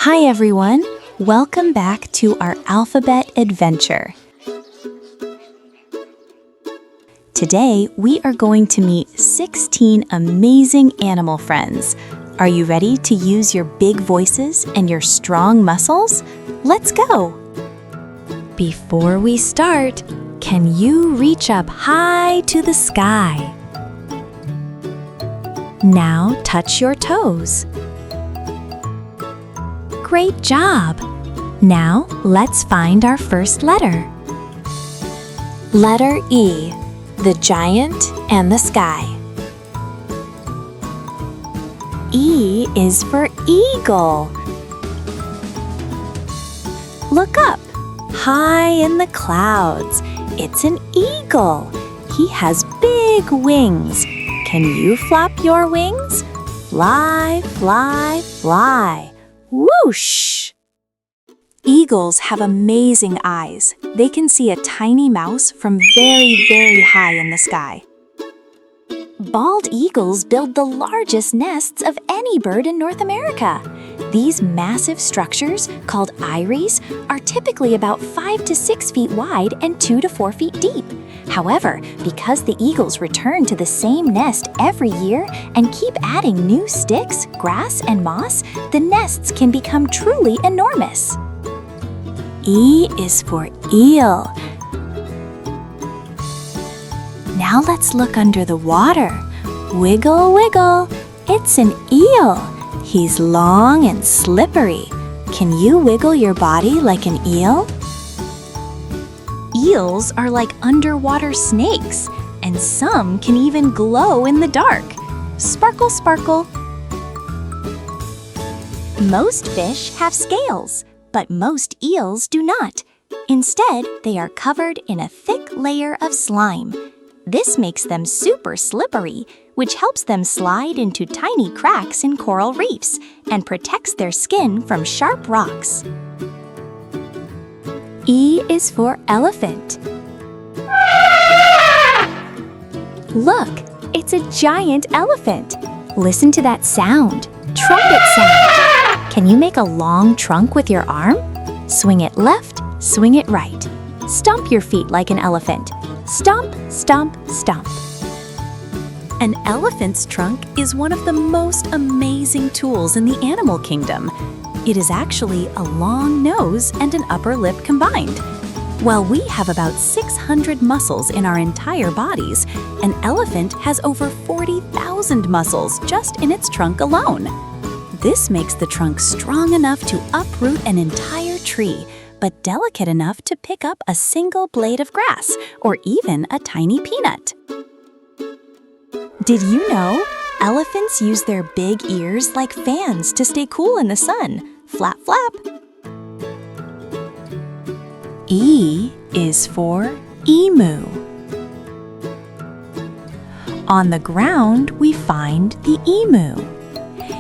Hi everyone, welcome back to our alphabet adventure. Today we are going to meet 16 amazing animal friends. Are you ready to use your big voices and your strong muscles? Let's go! Before we start, can you reach up high to the sky? Now touch your toes. Great job! Now let's find our first letter. Letter E, the giant and the sky. E is for eagle. Look up, high in the clouds. It's an eagle. He has big wings. Can you flap your wings? Fly, fly, fly. Whoosh! Eagles have amazing eyes. They can see a tiny mouse from very, very high in the sky. Bald eagles build the largest nests of any bird in North America. These massive structures, called eyries, are typically about 5 to 6 feet wide and 2 to 4 feet deep. However, because the eagles return to the same nest every year and keep adding new sticks, grass, and moss, the nests can become truly enormous. E is for eel. Now let's look under the water. Wiggle, wiggle. It's an eel. He's long and slippery. Can you wiggle your body like an eel? Eels are like underwater snakes, and some can even glow in the dark. Sparkle, sparkle. Most fish have scales, but most eels do not. Instead, they are covered in a thick layer of slime. This makes them super slippery, which helps them slide into tiny cracks in coral reefs and protects their skin from sharp rocks. E is for elephant. Look, it's a giant elephant. Listen to that sound, trumpet sound. Can you make a long trunk with your arm? Swing it left, swing it right. Stomp your feet like an elephant. Stomp, stomp, stomp. An elephant's trunk is one of the most amazing tools in the animal kingdom. It is actually a long nose and an upper lip combined. While we have about 600 muscles in our entire bodies, an elephant has over 40,000 muscles just in its trunk alone. This makes the trunk strong enough to uproot an entire tree, but delicate enough to pick up a single blade of grass or even a tiny peanut. Did you know? Elephants use their big ears like fans to stay cool in the sun. Flap, flap. E is for emu. On the ground, we find the emu.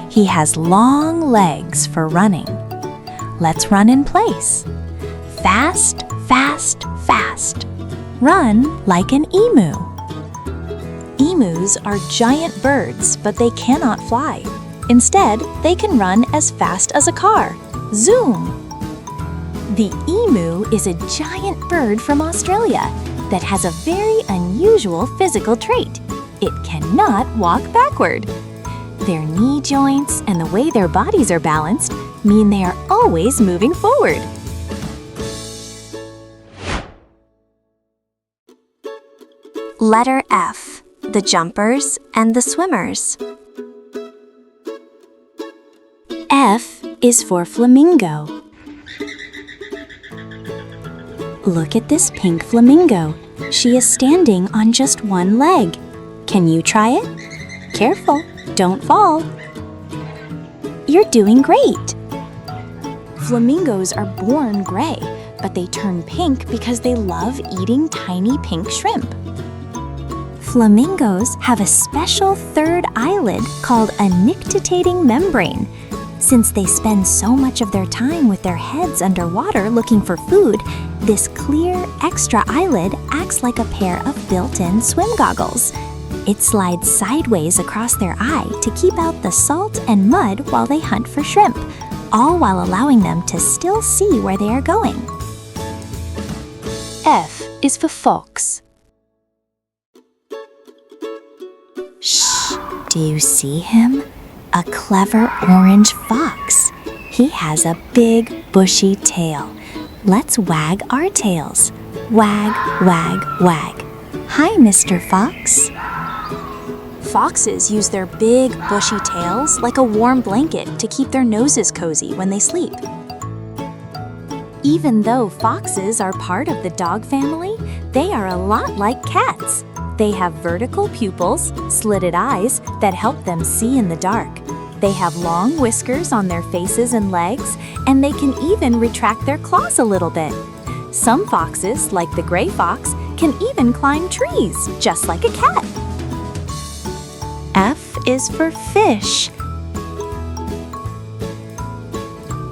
He has long legs for running. Let's run in place. Fast, fast, fast. Run like an emu. Emus are giant birds, but they cannot fly. Instead, they can run as fast as a car. Zoom! The emu is a giant bird from Australia that has a very unusual physical trait. It cannot walk backward. Their knee joints and the way their bodies are balanced mean they are always moving forward. Letter F, the jumpers and the swimmers. F is for flamingo. Look at this pink flamingo. She is standing on just one leg. Can you try it? Careful, don't fall. You're doing great. Flamingos are born gray, but they turn pink because they love eating tiny pink shrimp. Flamingos have a special third eyelid called a nictitating membrane. Since they spend so much of their time with their heads underwater looking for food, this clear, extra eyelid acts like a pair of built-in swim goggles. It slides sideways across their eye to keep out the salt and mud while they hunt for shrimp. all while allowing them to still see where they are going. F is for fox. Shh! Do you see him? A clever orange fox. He has a big, bushy tail. Let's wag our tails. Wag, wag, wag. Hi, Mr. Fox. Foxes use their big, bushy tails like a warm blanket to keep their noses cozy when they sleep. Even though foxes are part of the dog family, they are a lot like cats. They have vertical pupils, slitted eyes that help them see in the dark. They have long whiskers on their faces and legs, and they can even retract their claws a little bit. Some foxes, like the gray fox, can even climb trees, just like a cat. F is for fish.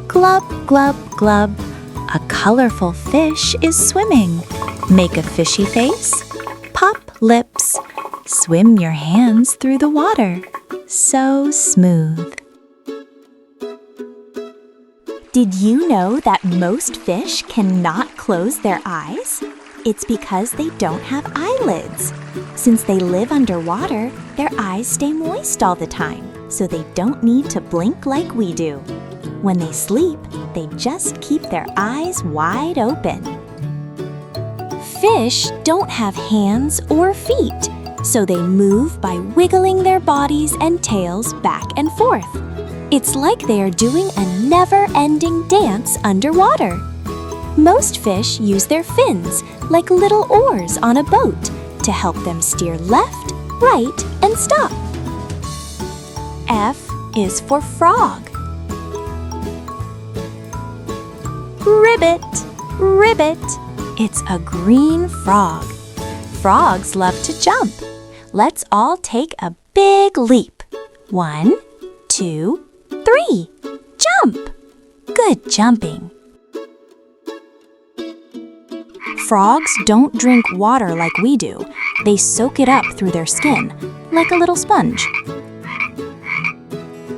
Glub, glub, glub. A colorful fish is swimming. Make a fishy face. Pop lips. Swim your hands through the water. So smooth. Did you know that most fish cannot close their eyes? It's because they don't have eyelids. Since they live underwater, their eyes stay moist all the time, so they don't need to blink like we do. When they sleep, they just keep their eyes wide open. Fish don't have hands or feet, so they move by wiggling their bodies and tails back and forth. It's like they are doing a never-ending dance underwater. Most fish use their fins, like little oars on a boat, to help them steer left, right, and stop. F is for frog. Ribbit, ribbit. It's a green frog. Frogs love to jump. Let's all take a big leap. 1, 2, 3. Jump! Good jumping. Frogs don't drink water like we do. They soak it up through their skin, like a little sponge.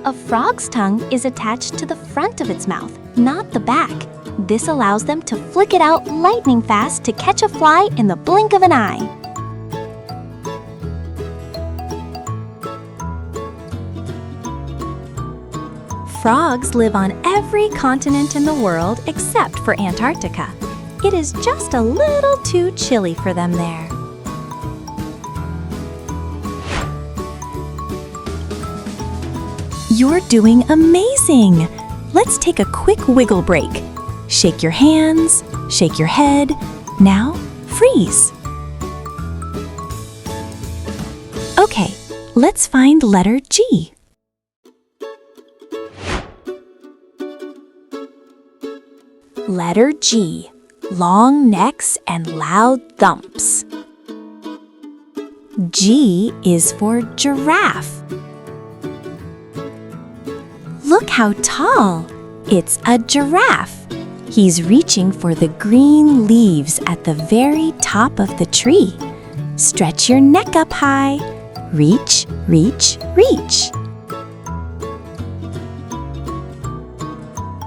A frog's tongue is attached to the front of its mouth, not the back. This allows them to flick it out lightning fast to catch a fly in the blink of an eye. Frogs live on every continent in the world except for Antarctica. It is just a little too chilly for them there. You're doing amazing! Let's take a quick wiggle break. Shake your hands, shake your head. Now, freeze. Okay, let's find letter G. Letter G. Long necks and loud thumps. G is for giraffe. Look how tall! It's a giraffe. He's reaching for the green leaves at the very top of the tree. Stretch your neck up high. Reach, reach, reach.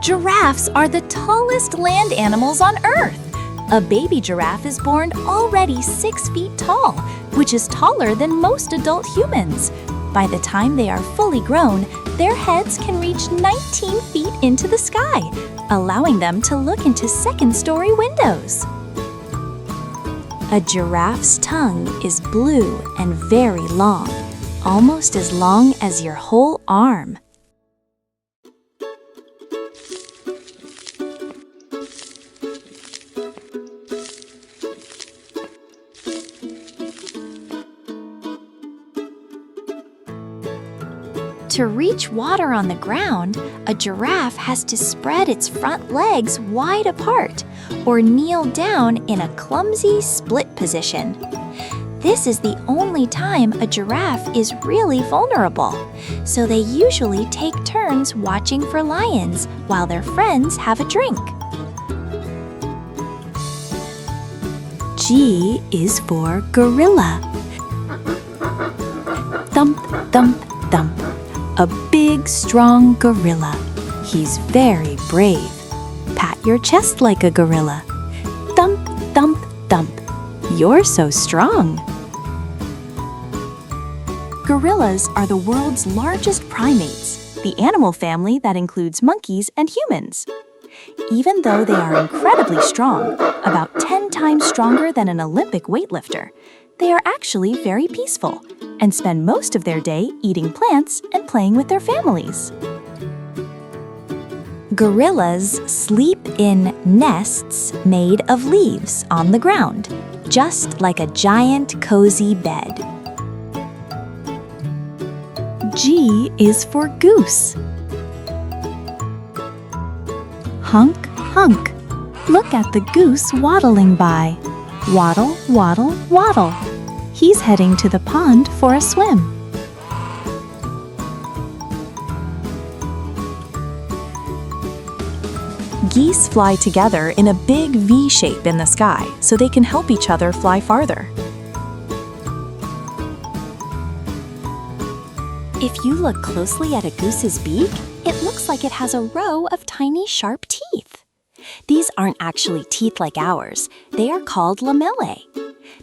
Giraffes are the tallest land animals on Earth. A baby giraffe is born already 6 feet tall, which is taller than most adult humans. By the time they are fully grown, their heads can reach 19 feet into the sky, allowing them to look into second-story windows. A giraffe's tongue is blue and very long, almost as long as your whole arm. To reach water on the ground, a giraffe has to spread its front legs wide apart or kneel down in a clumsy split position. This is the only time a giraffe is really vulnerable, so they usually take turns watching for lions while their friends have a drink. G is for gorilla. Thump, thump, thump. A big, strong gorilla. He's very brave. Pat your chest like a gorilla. Thump, thump, thump. You're so strong. Gorillas are the world's largest primates, the animal family that includes monkeys and humans. Even though they are incredibly strong, about 10 times stronger than an Olympic weightlifter, they are actually very peaceful and spend most of their day eating plants and playing with their families. Gorillas sleep in nests made of leaves on the ground, just like a giant cozy bed. G is for goose. Hunk, hunk. Look at the goose waddling by. Waddle, waddle, waddle. He's heading to the pond for a swim. Geese fly together in a big V shape in the sky so they can help each other fly farther. If you look closely at a goose's beak, it looks like it has a row of tiny sharp teeth. These aren't actually teeth like ours. They are called lamellae.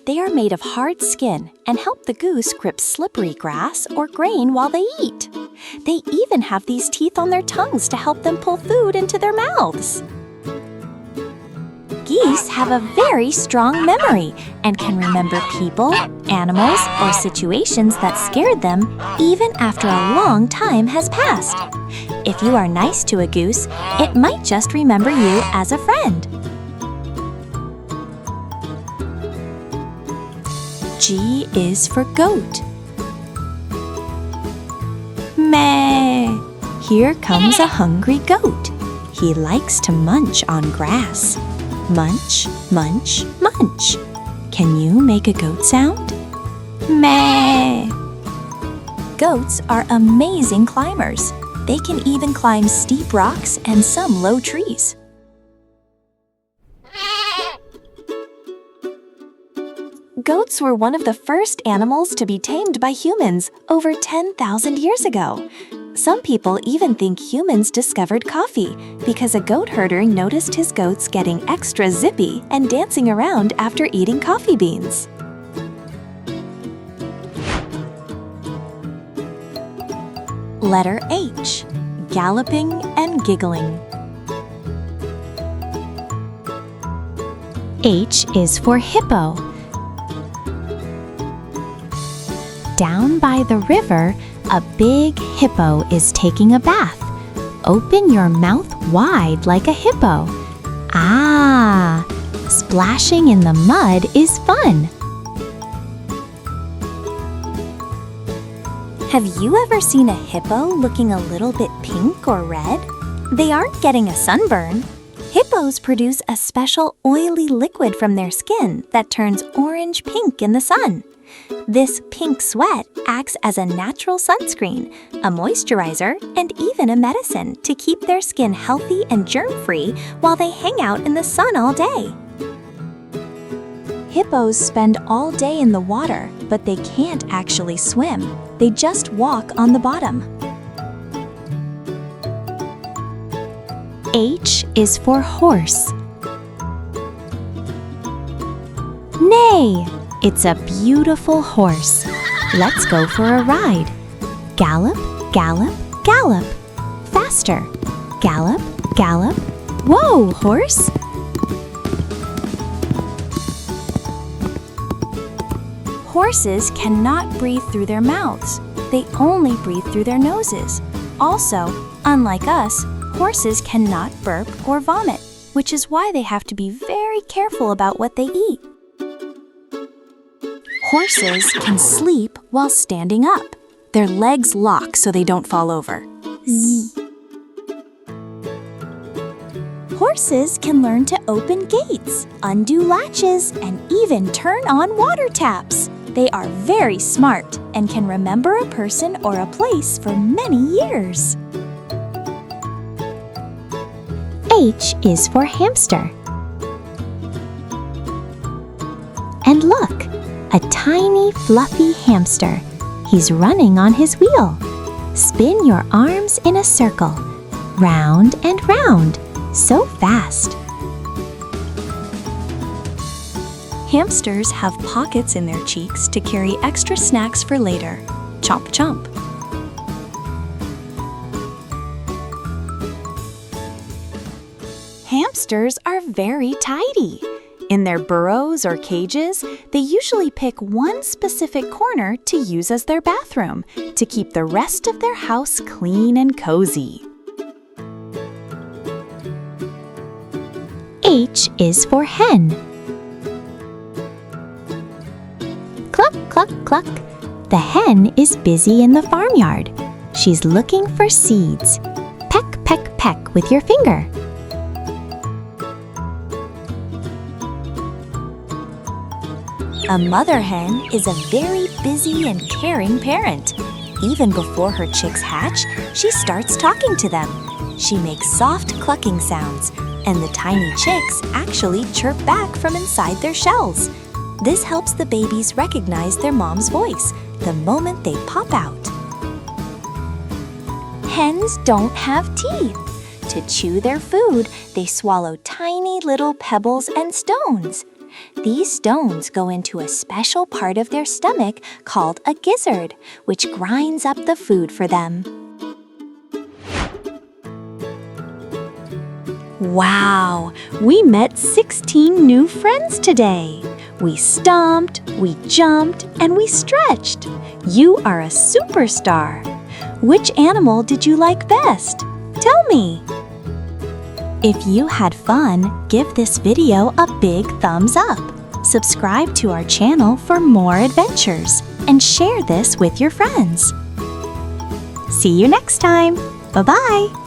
They are made of hard skin and help the goose grip slippery grass or grain while they eat. They even have these teeth on their tongues to help them pull food into their mouths. Geese have a very strong memory and can remember people, animals, or situations that scared them even after a long time has passed. If you are nice to a goose, it might just remember you as a friend. G is for goat. Meh! Here comes a hungry goat. He likes to munch on grass. Munch, munch, munch. Can you make a goat sound? Meh! Goats are amazing climbers. They can even climb steep rocks and some low trees. Goats were one of the first animals to be tamed by humans over 10,000 years ago. Some people even think humans discovered coffee because a goat herder noticed his goats getting extra zippy and dancing around after eating coffee beans. Letter H, galloping and giggling. H is for hippo. Down by the river, a big hippo is taking a bath. Open your mouth wide like a hippo. Ah, splashing in the mud is fun. Have you ever seen a hippo looking a little bit pink or red? They aren't getting a sunburn. Hippos produce a special oily liquid from their skin that turns orange-pink in the sun. This pink sweat acts as a natural sunscreen, a moisturizer, and even a medicine to keep their skin healthy and germ-free while they hang out in the sun all day. Hippos spend all day in the water, but they can't actually swim. They just walk on the bottom. H is for horse. Neigh! It's a beautiful horse. Let's go for a ride. Gallop, gallop, gallop. Faster. Gallop, gallop. Whoa, horse! Horses cannot breathe through their mouths. They only breathe through their noses. Also, unlike us, horses cannot burp or vomit, which is why they have to be very careful about what they eat. Horses can sleep while standing up. Their legs lock so they don't fall over. Zzz. Horses can learn to open gates, undo latches, and even turn on water taps. They are very smart and can remember a person or a place for many years. H is for hamster. And look! A tiny, fluffy hamster. He's running on his wheel. Spin your arms in a circle. round and round, so fast. Hamsters have pockets in their cheeks to carry extra snacks for later. Chomp chomp. Hamsters are very tidy. In their burrows or cages, they usually pick one specific corner to use as their bathroom to keep the rest of their house clean and cozy. H is for hen. Cluck, cluck, cluck. The hen is busy in the farmyard. She's looking for seeds. Peck, peck, peck with your finger. A mother hen is a very busy and caring parent. Even before her chicks hatch, she starts talking to them. She makes soft clucking sounds, and the tiny chicks actually chirp back from inside their shells. This helps the babies recognize their mom's voice the moment they pop out. Hens don't have teeth. To chew their food, they swallow tiny little pebbles and stones. These stones go into a special part of their stomach called a gizzard, which grinds up the food for them. Wow! We met 16 new friends today. We stomped, we jumped, and we stretched. You are a superstar. Which animal did you like best? Tell me! If you had fun, give this video a big thumbs up. Subscribe to our channel for more adventures and share this with your friends. See you next time. Bye-bye.